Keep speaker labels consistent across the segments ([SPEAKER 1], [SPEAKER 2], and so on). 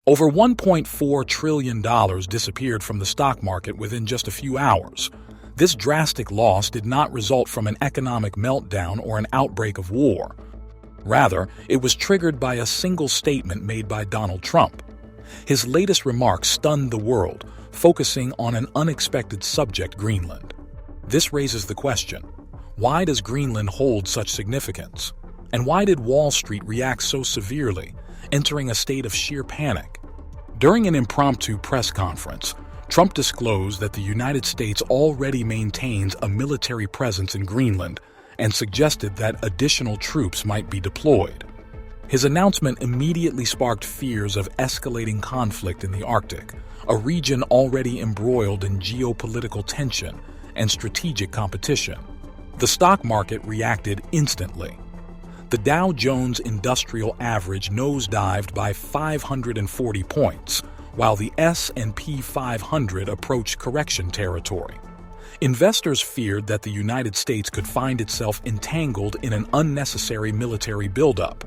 [SPEAKER 1] Over $1.4 trillion disappeared from the stock market within just a few hours. This drastic loss did not result from an economic meltdown or an outbreak of war. Rather, it was triggered by a single statement made by Donald Trump. His latest remarks stunned the world, focusing on an unexpected subject, Greenland. This raises the question, why does Greenland hold such significance? And why did Wall Street react so severely, entering a state of sheer panic? During an impromptu press conference, Trump disclosed that the United States already maintains a military presence in Greenland and suggested that additional troops might be deployed. His announcement immediately sparked fears of escalating conflict in the Arctic, a region already embroiled in geopolitical tension and strategic competition. The stock market reacted instantly. The Dow Jones Industrial Average nosedived by 540 points, while the S&P 500 approached correction territory. Investors feared that the United States could find itself entangled in an unnecessary military buildup.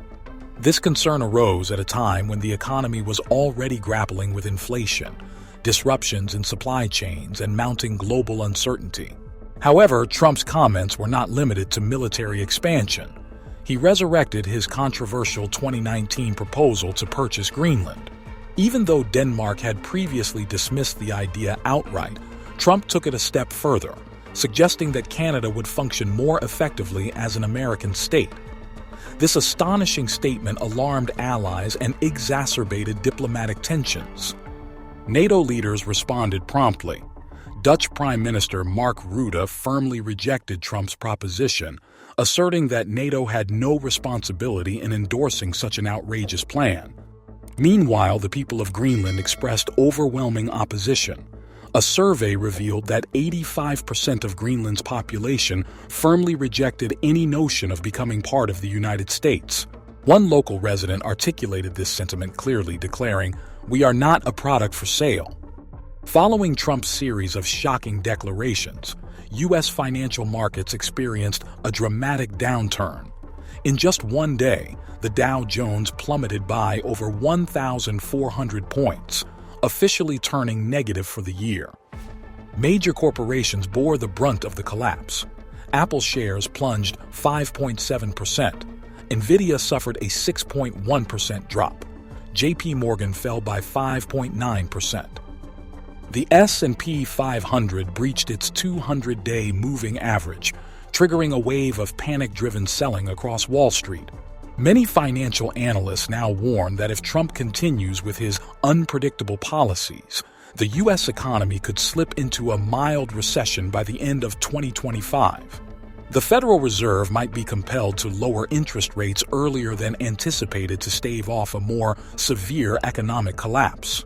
[SPEAKER 1] This concern arose at a time when the economy was already grappling with inflation, disruptions in supply chains, and mounting global uncertainty. However, Trump's comments were not limited to military expansion. He resurrected his controversial 2019 proposal to purchase Greenland. Even though Denmark had previously dismissed the idea outright, Trump took it a step further, suggesting that Canada would function more effectively as an American state. This astonishing statement alarmed allies and exacerbated diplomatic tensions. NATO leaders responded promptly. Dutch Prime Minister Mark Rutte firmly rejected Trump's proposition, asserting that NATO had no responsibility in endorsing such an outrageous plan. Meanwhile, the people of Greenland expressed overwhelming opposition. A survey revealed that 85% of Greenland's population firmly rejected any notion of becoming part of the United States. One local resident articulated this sentiment clearly, declaring, "We are not a product for sale." Following Trump's series of shocking declarations, U.S. financial markets experienced a dramatic downturn. In just one day, the Dow Jones plummeted by over 1,400 points, officially turning negative for the year. Major corporations bore the brunt of the collapse. Apple shares plunged 5.7%. Nvidia suffered a 6.1% drop. JP Morgan fell by 5.9%. The S&P 500 breached its 200-day moving average, triggering a wave of panic-driven selling across Wall Street. Many financial analysts now warn that if Trump continues with his unpredictable policies, the U.S. economy could slip into a mild recession by the end of 2025. The Federal Reserve might be compelled to lower interest rates earlier than anticipated to stave off a more severe economic collapse.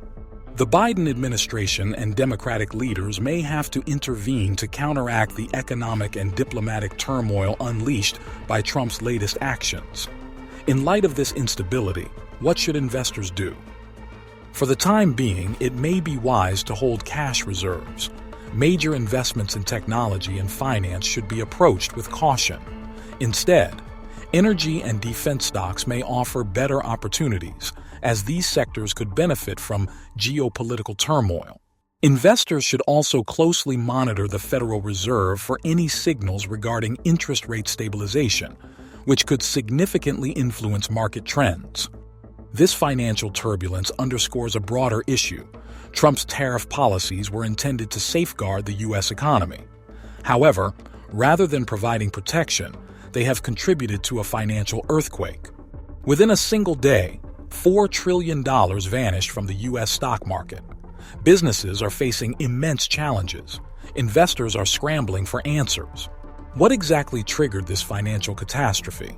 [SPEAKER 1] The Biden administration and Democratic leaders may have to intervene to counteract the economic and diplomatic turmoil unleashed by Trump's latest actions. In light of this instability, what should investors do? For the time being, it may be wise to hold cash reserves. Major investments in technology and finance should be approached with caution. Instead, energy and defense stocks may offer better opportunities, as these sectors could benefit from geopolitical turmoil. Investors should also closely monitor the Federal Reserve for any signals regarding interest rate stabilization, which could significantly influence market trends. This financial turbulence underscores a broader issue. Trump's tariff policies were intended to safeguard the U.S. economy. However, rather than providing protection, they have contributed to a financial earthquake. Within a single day, $4 trillion vanished from the U.S. stock market. Businesses are facing immense challenges. Investors are scrambling for answers. What exactly triggered this financial catastrophe?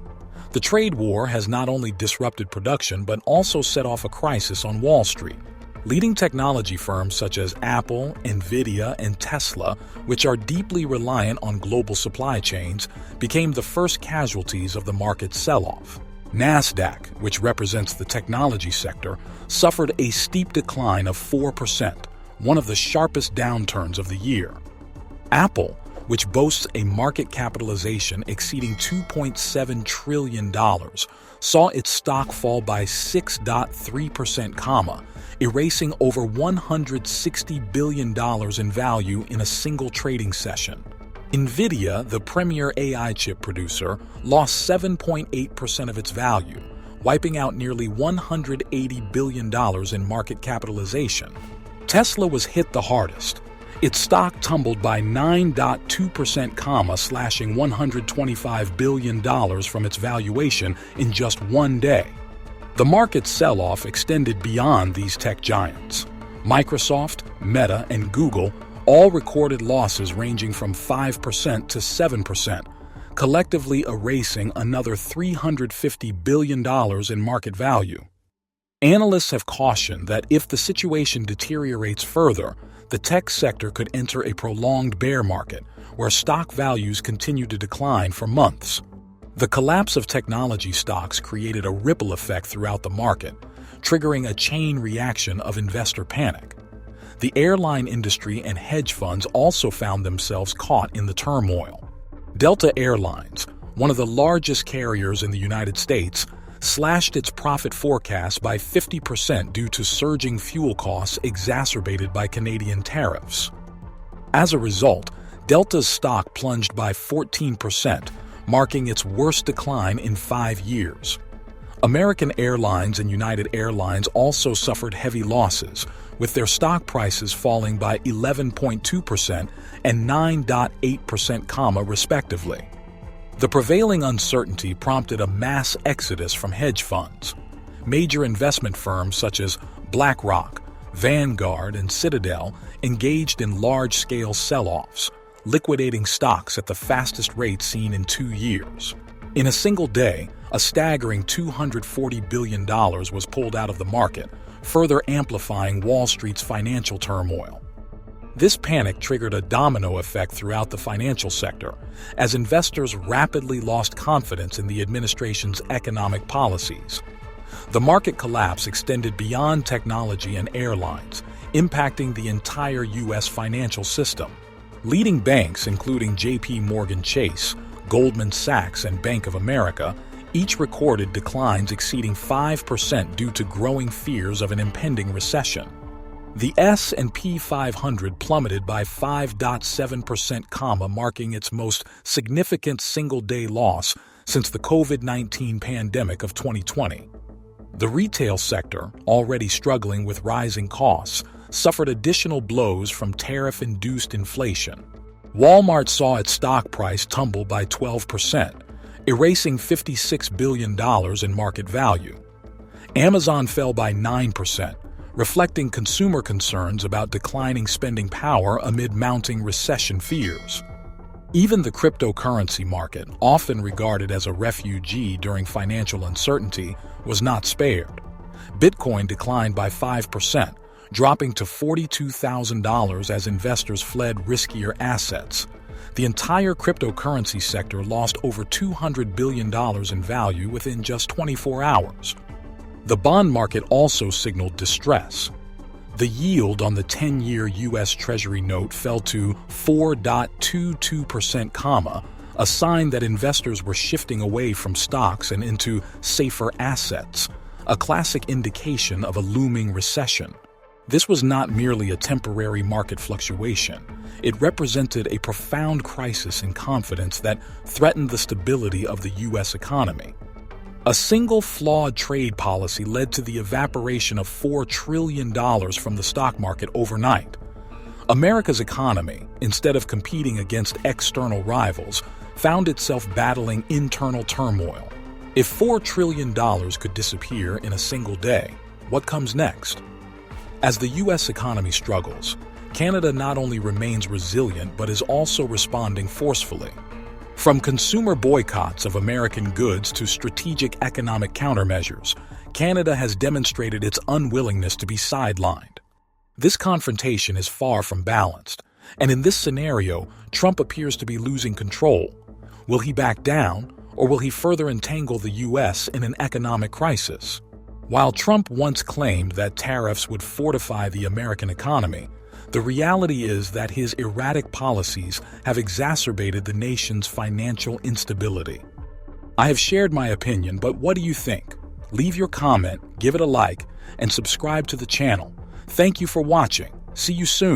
[SPEAKER 1] The trade war has not only disrupted production but also set off a crisis on Wall Street. Leading technology firms such as Apple, Nvidia, and Tesla, which are deeply reliant on global supply chains, became the first casualties of the market's sell-off. NASDAQ, which represents the technology sector, suffered a steep decline of 4%, one of the sharpest downturns of the year. Apple, which boasts a market capitalization exceeding $2.7 trillion, saw its stock fall by 6.3%, erasing over $160 billion in value in a single trading session. NVIDIA, the premier AI chip producer, lost 7.8% of its value, wiping out nearly $180 billion in market capitalization. Tesla was hit the hardest. Its stock tumbled by 9.2%, slashing $125 billion from its valuation in just one day. The market sell-off extended beyond these tech giants. Microsoft, Meta, and Google all recorded losses ranging from 5% to 7%, collectively erasing another $350 billion in market value. Analysts have cautioned that if the situation deteriorates further, the tech sector could enter a prolonged bear market where stock values continue to decline for months. The collapse of technology stocks created a ripple effect throughout the market, triggering a chain reaction of investor panic. The airline industry and hedge funds also found themselves caught in the turmoil. Delta Airlines, one of the largest carriers in the United States, slashed its profit forecast by 50% due to surging fuel costs exacerbated by Canadian tariffs. As a result, Delta's stock plunged by 14%, marking its worst decline in 5 years. American Airlines and United Airlines also suffered heavy losses, with their stock prices falling by 11.2% and 9.8%, respectively. The prevailing uncertainty prompted a mass exodus from hedge funds. Major investment firms such as BlackRock, Vanguard, and Citadel engaged in large-scale sell-offs, liquidating stocks at the fastest rate seen in 2 years. In a single day, a staggering $240 billion was pulled out of the market, further amplifying Wall Street's financial turmoil. This panic triggered a domino effect throughout the financial sector, as investors rapidly lost confidence in the administration's economic policies. The market collapse extended beyond technology and airlines, impacting the entire U.S. financial system. Leading banks, including J.P. Morgan Chase, Goldman Sachs, and Bank of America, each recorded declines exceeding 5% due to growing fears of an impending recession. The S&P 500 plummeted by 5.7%, marking its most significant single-day loss since the COVID-19 pandemic of 2020. The retail sector, already struggling with rising costs, suffered additional blows from tariff-induced inflation. Walmart saw its stock price tumble by 12%, erasing $56 billion in market value. Amazon fell by 9%, reflecting consumer concerns about declining spending power amid mounting recession fears. Even the cryptocurrency market, often regarded as a refugee during financial uncertainty, was not spared. Bitcoin declined by 5%, dropping to $42,000 as investors fled riskier assets. The entire cryptocurrency sector lost over $200 billion in value within just 24 hours. The bond market also signaled distress. The yield on the 10-year U.S. Treasury note fell to 4.22%, a sign that investors were shifting away from stocks and into safer assets, a classic indication of a looming recession. This was not merely a temporary market fluctuation. It represented a profound crisis in confidence that threatened the stability of the U.S. economy. A single flawed trade policy led to the evaporation of $4 trillion from the stock market overnight. America's economy, instead of competing against external rivals, found itself battling internal turmoil. If $4 trillion could disappear in a single day, what comes next? As the U.S. economy struggles, Canada not only remains resilient but is also responding forcefully. From consumer boycotts of American goods to strategic economic countermeasures, Canada has demonstrated its unwillingness to be sidelined. This confrontation is far from balanced, and in this scenario, Trump appears to be losing control. Will he back down, or will he further entangle the U.S. in an economic crisis? While Trump once claimed that tariffs would fortify the American economy, The reality is that his erratic policies have exacerbated the nation's financial instability. I have shared my opinion, but what do you think? Leave your comment, give it a like, and subscribe to the channel. Thank you for watching. See you soon.